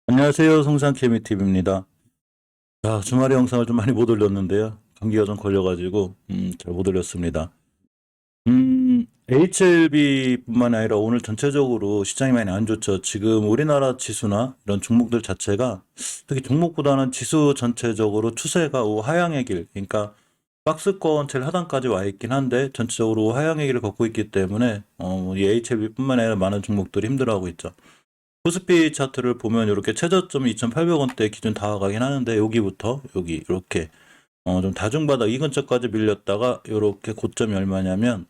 안녕하세요. 송산케미TV입니다. 자, 주말에 영상을 좀 많이 못 올렸는데요. 감기가 좀 걸려가지고 잘 못 올렸습니다. HLB뿐만 아니라 오늘 전체적으로 시장이 많이 안 좋죠. 지금 우리나라 지수나 이런 종목들 자체가 특히 종목보다는 지수 전체적으로 추세가 하향의 길, 그러니까 박스권 제일 하단까지 와 있긴 한데 전체적으로 하향의 길을 걷고 있기 때문에 이 HLB뿐만 아니라 많은 종목들이 힘들어하고 있죠. 코스피 차트를 보면 이렇게 최저점이 2,800원대 기준 다가가긴 하는데 여기부터 여기 이렇게 좀 다중바닥 이 근처까지 밀렸다가 이렇게 고점이 얼마냐면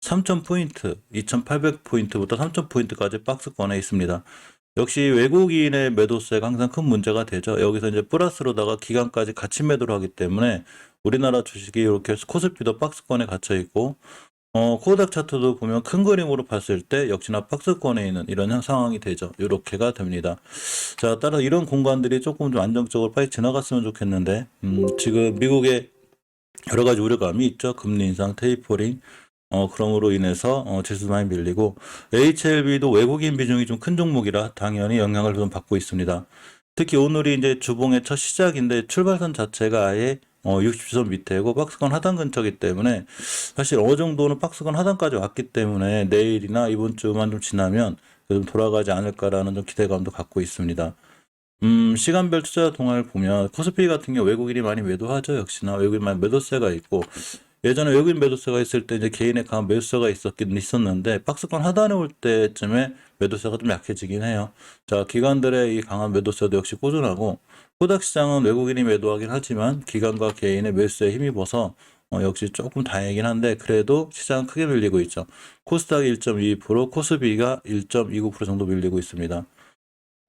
3,000포인트, 2,800포인트부터 3,000포인트까지 박스권에 있습니다. 역시 외국인의 매도세가 항상 큰 문제가 되죠. 여기서 이제 플러스로다가 기간까지 같이 매도를 하기 때문에 우리나라 주식이 이렇게 코스피도 박스권에 갇혀 있고 코닥 차트도 보면 큰 그림으로 봤을 때 역시나 박스권에 있는 이런 상황이 되죠. 이렇게가 됩니다. 자, 따라서 이런 공간들이 조금 좀 안정적으로 빨리 지나갔으면 좋겠는데, 지금 미국에 여러 가지 우려감이 있죠. 금리 인상, 테이퍼링, 그럼으로 인해서 지수도 많이 밀리고, HLB도 외국인 비중이 좀 큰 종목이라 당연히 영향을 좀 받고 있습니다. 특히 오늘이 이제 주봉의 첫 시작인데 출발선 자체가 아예 60선 밑에고 박스권 하단 근처이기 때문에 사실 어느 정도는 박스권 하단까지 왔기 때문에 내일이나 이번 주만 좀 지나면 좀 돌아가지 않을까라는 좀 기대감도 갖고 있습니다. 시간별 투자 동안을 보면 코스피 같은 경우 외국인이 많이 매도하죠. 역시나 외국인 많이 매도세가 있고 예전에 외국인 매도세가 있을 때 이제 개인의 강한 매수세가 있었는데 박스권 하단에 올 때쯤에 매도세가 좀 약해지긴 해요. 자, 기관들의 이 강한 매도세도 역시 꾸준하고 코닥 시장은 외국인이 매도하긴 하지만 기관과 개인의 매수세에 힘입어서 역시 조금 다행이긴 한데 그래도 시장은 크게 밀리고 있죠. 코스닥이 1.22%, 코스피가 1.29% 정도 밀리고 있습니다.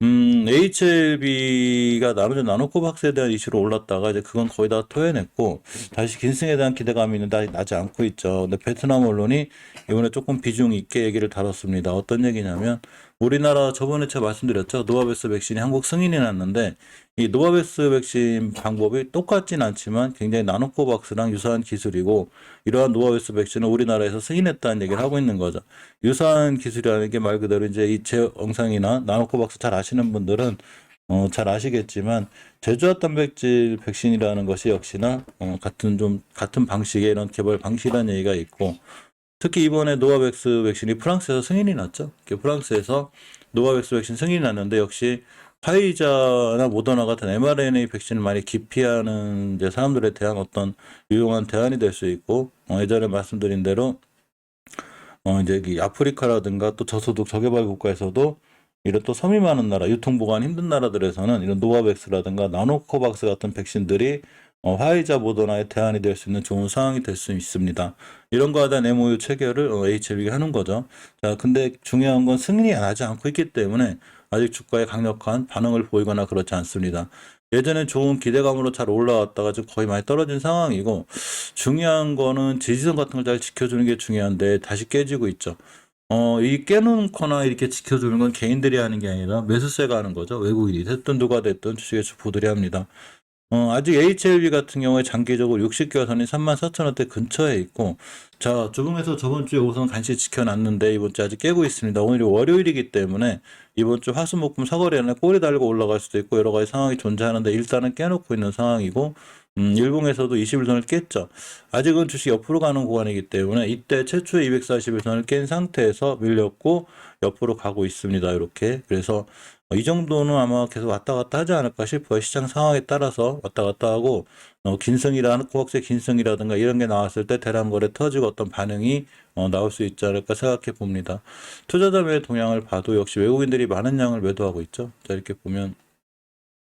HLB가 나노코 박스에 대한 이슈로 올랐다가 이제 그건 거의 다 토해냈고 다시 긴승에 대한 기대감이 있는데 나지 않고 있죠. 근데 베트남 언론이 이번에 조금 비중 있게 얘기를 다뤘습니다. 어떤 얘기냐면 우리나라 저번에 제가 말씀드렸죠. 노바백스 백신이 한국 승인이 났는데 이 노바백스 백신 방법이 똑같진 않지만 굉장히 나노코 박스랑 유사한 기술이고 이러한 노바백스 백신을 우리나라에서 승인했다는 얘기를 하고 있는 거죠. 유사한 기술이라는 게 말 그대로 이제 이 제 영상이나 나노코박스 잘 아시는 분들은 잘 아시겠지만 제조합 단백질 백신이라는 것이 역시나 같은 방식의 이런 개발 방식이라는 얘기가 있고 특히 이번에 노바백스 백신이 프랑스에서 승인이 났죠. 프랑스에서 노바백스 백신 승인이 났는데 역시 화이자나 모더나 같은 mRNA 백신을 많이 기피하는 이제 사람들에 대한 어떤 유용한 대안이 될 수 있고 예전에 말씀드린 대로 이제 이 아프리카라든가 또 저소득 저개발 국가에서도 이런 또 섬이 많은 나라, 유통보관 힘든 나라들에서는 이런 노바백스라든가 나노코박스 같은 백신들이 화이자 모더나의 대안이 될 수 있는 좋은 상황이 될 수 있습니다. 이런 거에 대한 MOU 체결을 HLB가 하는 거죠. 자, 근데 중요한 건 승인이 나지 않고 있기 때문에 아직 주가에 강력한 반응을 보이거나 그렇지 않습니다. 예전에 좋은 기대감으로 잘 올라왔다가 지금 거의 많이 떨어진 상황이고 중요한 거는 지지선 같은 걸 잘 지켜주는 게 중요한데 다시 깨지고 있죠. 이 깨놓거나 이렇게 지켜주는 건 개인들이 하는 게 아니라 매수세가 하는 거죠. 외국인이 됐든 누가 됐든 주식의 주포들이 합니다. 아직 HLB 같은 경우에 장기적으로 60개월 선이 34,000원대 근처에 있고, 자, 주봉에서 저번 주에 우선 간신히 지켜놨는데, 이번 주 아직 깨고 있습니다. 오늘이 월요일이기 때문에, 이번 주 화수목금 사거리안에 꼬리 달고 올라갈 수도 있고, 여러 가지 상황이 존재하는데, 일단은 깨놓고 있는 상황이고, 일봉에서도 21선을 깼죠. 아직은 주식 옆으로 가는 구간이기 때문에, 이때 최초의 241선을 깬 상태에서 밀렸고, 옆으로 가고 있습니다. 이렇게. 그래서, 이 정도는 아마 계속 왔다 갔다 하지 않을까 싶어요. 시장 상황에 따라서 왔다 갔다 하고, 긴승이라는, 코박스의 긴승이라든가 이런 게 나왔을 때 대량거래 터지고 어떤 반응이 나올 수 있지 않을까 생각해 봅니다. 투자자 매 동향을 봐도 역시 외국인들이 많은 양을 매도하고 있죠. 자, 이렇게 보면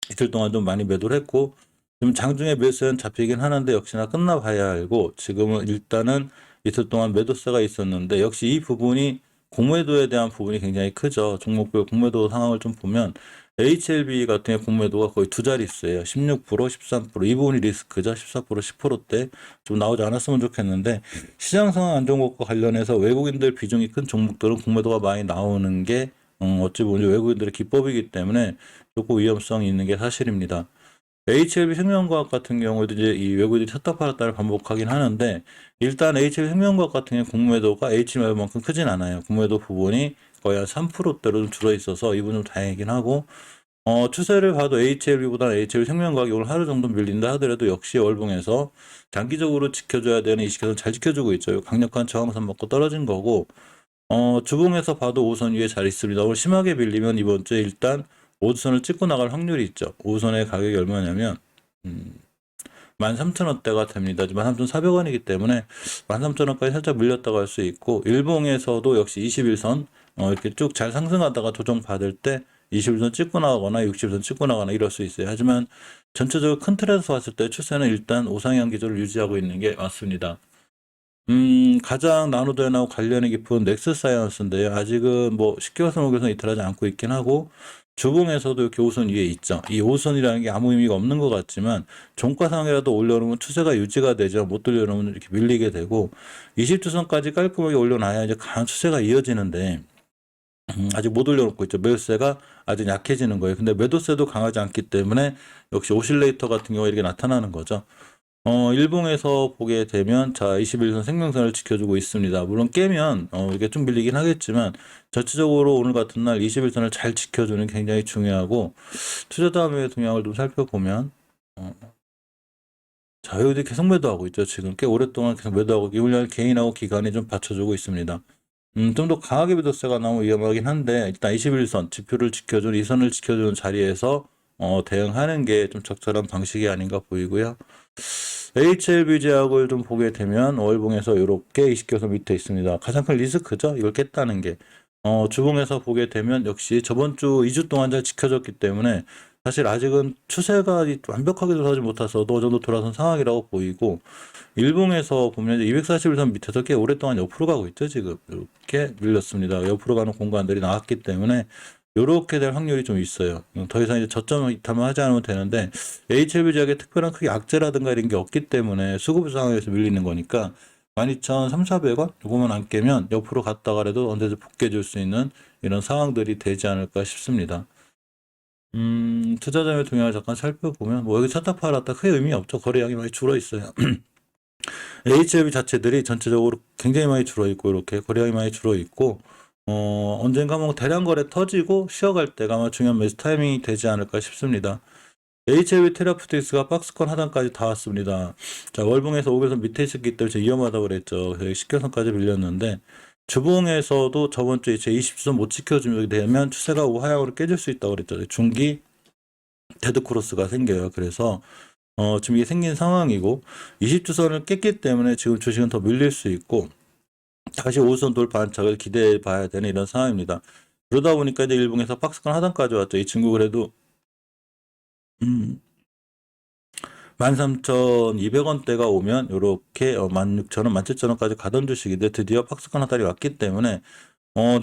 이틀 동안 좀 많이 매도를 했고, 좀 장중에 매수는 잡히긴 하는데 역시나 끝나봐야 알고, 지금은 일단은 이틀 동안 매도세가 있었는데, 역시 이 부분이 공매도에 대한 부분이 굉장히 크죠. 종목별 공매도 상황을 좀 보면 HLB 같은 경우 공매도가 거의 두 자릿수예요. 16%, 13%. 이 부분이 리스크죠. 14%, 10%대 좀 나오지 않았으면 좋겠는데 시장 상황 안정 것과 관련해서 외국인들 비중이 큰 종목들은 공매도가 많이 나오는 게 어찌 보면 외국인들의 기법이기 때문에 조금 위험성이 있는 게 사실입니다. HLB 생명과학 같은 경우에도 이제 이 외국인들이 쳤다 팔았다를 반복하긴 하는데 일단 HLB 생명과학 같은 경우 공매도가 HMR만큼 크진 않아요. 공매도 부분이 거의 한 3%대로 좀 줄어 있어서 이분 좀 다행이긴 하고, 추세를 봐도 HLB보다는 HL생명과학이 오늘 하루 정도 밀린다 하더라도 역시 월봉에서 장기적으로 지켜줘야 되는 이 시기에서 잘 지켜주고 있죠. 강력한 저항선 먹고 떨어진 거고, 주봉에서 봐도 5선 위에 잘 있습니다. 오늘 심하게 밀리면 이번 주에 일단 5선을 찍고 나갈 확률이 있죠. 5선의 가격이 얼마냐면 13,000원대가 됩니다. 13,400원이기 때문에 13,000원까지 살짝 밀렸다고 할 수 있고, 일봉에서도 역시 21선 이렇게 쭉 잘 상승하다가 조정 받을 때 21선 찍고 나가거나 60선 찍고 나가거나 이럴 수 있어요. 하지만 전체적으로 큰 틀에서 봤을 때 추세는 일단 우상향 기조를 유지하고 있는 게 맞습니다. 가장 나노도연하고 관련이 깊은 넥스사이언스인데요. 아직은 뭐 10개월선, 5개월선 이탈하지 않고 있긴 하고, 주봉에서도 이렇게 5선 위에 있죠. 이 5선이라는 게 아무 의미가 없는 것 같지만 종가상이라도 올려놓으면 추세가 유지가 되죠. 못 돌려놓으면 이렇게 밀리게 되고, 20주선까지 깔끔하게 올려놔야 이제 강한 추세가 이어지는데 아직 못 올려놓고 있죠. 매수세가 아직 약해지는 거예요. 근데 매도세도 강하지 않기 때문에 역시 오실레이터 같은 경우에 이렇게 나타나는 거죠. 일봉에서 보게 되면 자 21선 생명선을 지켜주고 있습니다. 물론 깨면 이게 좀 밀리긴 하겠지만 전체적으로 오늘 같은 날 21선을 잘 지켜주는 게 굉장히 중요하고, 투자자금의 동향을 좀 살펴보면 자 여기도 계속 매도하고 있죠. 지금 꽤 오랫동안 계속 매도하고 이 훈련 개인하고 기관이 좀 받쳐주고 있습니다. 좀 더 강하게 매도세가 나오면 위험하긴 한데 일단 21선 지표를 지켜주는 이 선을 지켜주는 자리에서 대응하는 게 좀 적절한 방식이 아닌가 보이고요. HLB 제약을 좀 보게 되면 월봉에서 이렇게 20개선 밑에 있습니다. 가장 큰 리스크죠. 이걸 깼다는 게. 주봉에서 보게 되면 역시 저번 주 2주 동안 잘 지켜졌기 때문에 사실 아직은 추세가 완벽하게 돌아서지 못해서 어느 정도 돌아선 상황이라고 보이고, 일봉에서 보면 241선 밑에서 꽤 오랫동안 옆으로 가고 있죠. 지금 이렇게 밀렸습니다. 옆으로 가는 공간들이 나왔기 때문에 요렇게 될 확률이 좀 있어요. 더 이상 이제 저점 이탈만 하지 않으면 되는데, HLB 제약에 특별한 크게 악재라든가 이런 게 없기 때문에 수급 상황에서 밀리는 거니까 12,300-400원 요거만 안 깨면 옆으로 갔다가라도 언제든 복귀해 줄 수 있는 이런 상황들이 되지 않을까 싶습니다. 투자자의 동향을 잠깐 살펴보면 뭐 여기 쳤다 팔았다 크게 의미 없죠. 거래량이 많이 줄어 있어요. HLB 자체들이 전체적으로 굉장히 많이 줄어 있고 이렇게 거래량이 많이 줄어 있고, 언젠가 뭐 대량 거래 터지고 쉬어갈 때가 아마 중요한 매수 타이밍이 되지 않을까 싶습니다. HLB 테라푸틱스가 박스권 하단까지 다 왔습니다. 자, 월봉에서 5개선 밑에 있었기 때문에 위험하다고 그랬죠. 10개선까지 밀렸는데, 주봉에서도 저번 주에 제 20선 못 지켜주게 되면 추세가 우하향으로 깨질 수 있다고 그랬죠. 중기 데드크로스가 생겨요. 그래서 지금 이게 생긴 상황이고, 20주선을 깼기 때문에 지금 주식은 더 밀릴 수 있고, 다시 5선 돌파 안착을 기대해 봐야 되는 이런 상황입니다. 그러다 보니까 이제 일봉에서 박스권 하단까지 왔죠. 이 친구 그래도 13,200원대가 오면 이렇게 16,000원, 17,000원까지 가던 주식인데 드디어 박스권 하단이 왔기 때문에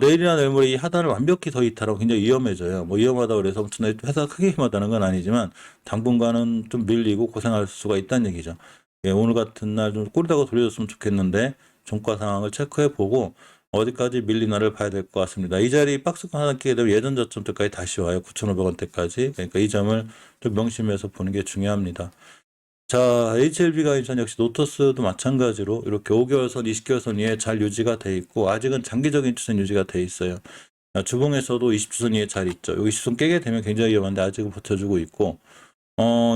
내일이나 내일 모레 이 하단을 완벽히 더 이탈하면 굉장히 위험해져요. 뭐 위험하다 그래서 엄청나게 회사가 크게 힘하다는 건 아니지만 당분간은 좀 밀리고 고생할 수가 있다는 얘기죠. 예, 오늘 같은 날 좀 꼬리다가 돌려줬으면 좋겠는데 종가 상황을 체크해보고 어디까지 밀리나를 봐야 될 것 같습니다. 이 자리 박스권 하나 끼게 되면 예전 저점 때까지 다시 와요. 9,500원대까지. 그러니까 이 점을 좀 명심해서 보는 게 중요합니다. 자, HLB가 인천 역시 노터스도 마찬가지로 이렇게 5개월선, 20개월선 위에 잘 유지가 돼 있고 아직은 장기적인 추세 유지가 돼 있어요. 주봉에서도 20주선 위에 잘 있죠. 여기 20선 깨게 되면 굉장히 위험한데 아직은 버텨주고 있고,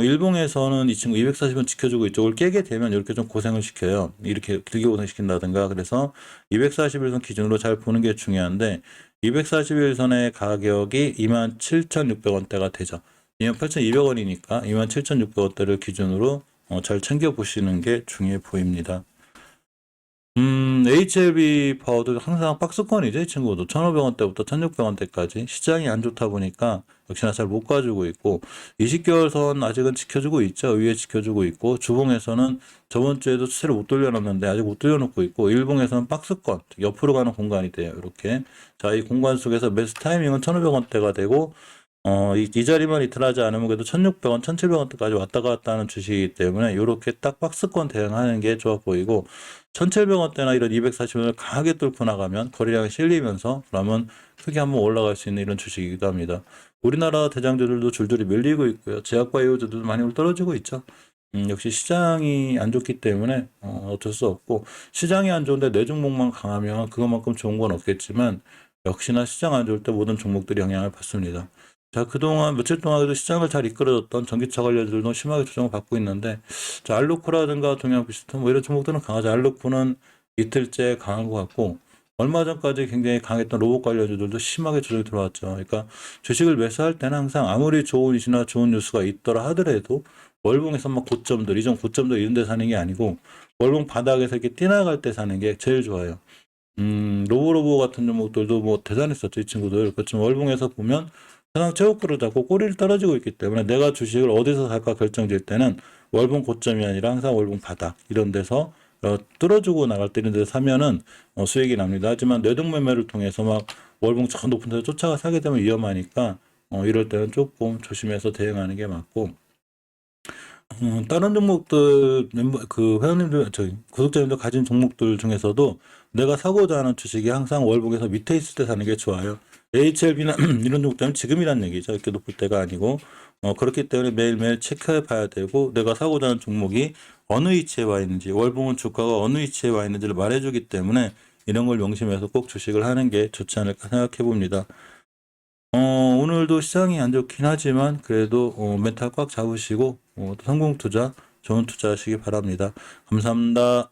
일봉에서는 이 친구 240원 지켜주고 이쪽을 깨게 되면 이렇게 좀 고생을 시켜요. 이렇게 길게 고생시킨다든가. 그래서 241선 기준으로 잘 보는 게 중요한데 241선의 가격이 27,600원대가 되죠. 28,200원이니까 27,600원대를 기준으로 잘 챙겨보시는 게 중요해 보입니다. HLB 파워도 항상 박스권이죠. 이 친구도 1,500원대부터 1,600원대까지 시장이 안 좋다 보니까 역시나 잘 못 가지고 있고, 20개월 선 아직은 지켜주고 있죠. 위에 지켜주고 있고, 주봉에서는 저번 주에도 추세를 못 돌려놨는데 아직 못 돌려놓고 있고, 일봉에서는 박스권 옆으로 가는 공간이 돼요. 이렇게. 자, 이 공간 속에서 매수 타이밍은 1,500원대가 되고, 이 자리만 이탈하지 않으면 그래도 1,600원, 1,700원대까지 왔다 갔다 하는 주식이기 때문에 이렇게 딱 박스권 대응하는 게 좋아 보이고, 1,700원대나 이런 240원을 강하게 뚫고 나가면 거래량이 실리면서 그러면 크게 한번 올라갈 수 있는 이런 주식이기도 합니다. 우리나라 대장주들도 줄줄이 밀리고 있고요. 제약바이오주들도 많이 떨어지고 있죠. 역시 시장이 안 좋기 때문에 어쩔 수 없고, 시장이 안 좋은데 내 종목만 강하면 그것만큼 좋은 건 없겠지만 역시나 시장 안 좋을 때 모든 종목들이 영향을 받습니다. 자, 그동안 며칠 동안에도 시장을 잘 이끌어줬던 전기차 관련들도 심하게 조정을 받고 있는데, 자, 알루코라든가 동양 비스트 뭐 이런 종목들은 강하죠. 알루코는 이틀째 강한 것 같고, 얼마 전까지 굉장히 강했던 로봇 관련주들도 심하게 조정이 들어왔죠. 그러니까 주식을 매수할 때는 항상 아무리 좋은 이슈나 좋은 뉴스가 있더라 하더라도 월봉에서 막 고점들, 이전 고점들 이런 데 사는 게 아니고 월봉 바닥에서 이렇게 뛰어나갈 때 사는 게 제일 좋아요. 로보로보 같은 종목들도 뭐 대단했었죠, 이 친구들. 그렇지만 월봉에서 보면 가장 최고가를 잡고 꼬리를 떨어지고 있기 때문에 내가 주식을 어디서 살까 결정질 때는 월봉 고점이 아니라 항상 월봉 바닥 이런 데서 뚫어주고 나갈 때 이런 데서 사면은 수익이 납니다. 하지만 뇌동 매매를 통해서 막 월봉 저 높은 데서 쫓아가 사게 되면 위험하니까 이럴 때는 조금 조심해서 대응하는 게 맞고, 다른 종목들 멤버 그 회원님들 저희 구독자님들 가진 종목들 중에서도 내가 사고자 하는 주식이 항상 월봉에서 밑에 있을 때 사는 게 좋아요. HLB나 이런 종목들은 지금이란 얘기죠. 이렇게 높을 때가 아니고 그렇기 때문에 매일매일 체크해 봐야 되고, 내가 사고자 하는 종목이 어느 위치에 와 있는지, 월봉은 주가가 어느 위치에 와 있는지를 말해주기 때문에 이런 걸 명심해서 꼭 주식을 하는 게 좋지 않을까 생각해 봅니다. 오늘도 시장이 안 좋긴 하지만 그래도 멘탈 꽉 잡으시고 성공 투자, 좋은 투자 하시기 바랍니다. 감사합니다.